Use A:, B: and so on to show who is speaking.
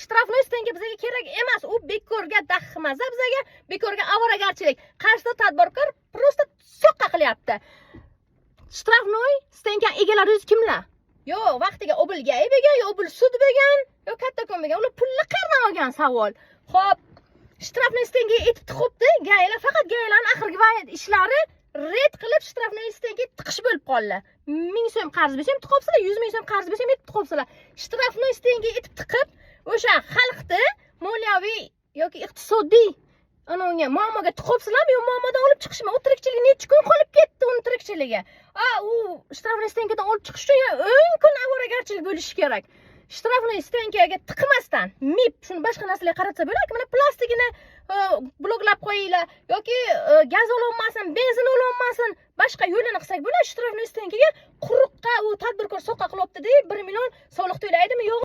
A: shtrafnoy stenka bizga kerak emas. U bekorga daxmaza bizga, bekorga avoragarchilik. Qarshida tadbirkor просто soqqa qilyapti. Shtrafnoy stenka egalari kimlar? Yo vaqtiga obilga bergan, yo obil sud bergan, yo kattakon bergan. Ular pulni qayerdan olgan savol. Xo'p, shtrafnoy stenka etib tiqibdi. Gaylar faqat gaylarning oxirgi vaqt ishlari red qilib shtrafnoy stenka tiqish bo'lib qoldi. 1000 so'm qarz bersa ham tiqibsizlar, 100 ming so'm qarz bersa ham tiqibsizlar. Shtrafnoy stenka etib tiqib, o'sha xalqni moliyaviy yoki iqtisodiy unga muammoga tiqibsizlarmi yo muammodan olib chiqishmi? O tirikchilik necha kun qolib ketdi uning tirikchiligi. U shtrafnoy stenkadan olib chiqish uchun 10 kun avoragarchilik bo'lishi kerak. Shtrafnoy stenkaga tiqmasdan MIP shuni boshqa narsalarga qaratsa bo'ladi. Mana plastikini bloklab qo'yinglar yoki gaz ololmasin, benzin ololmasin, boshqa yo'lini qilsak bo'ladi. Shtrafnoy stenkaga quruqqa u tadbirkor soqqa qilibdi deb 1 million soliq to'laydimi? Yo'q.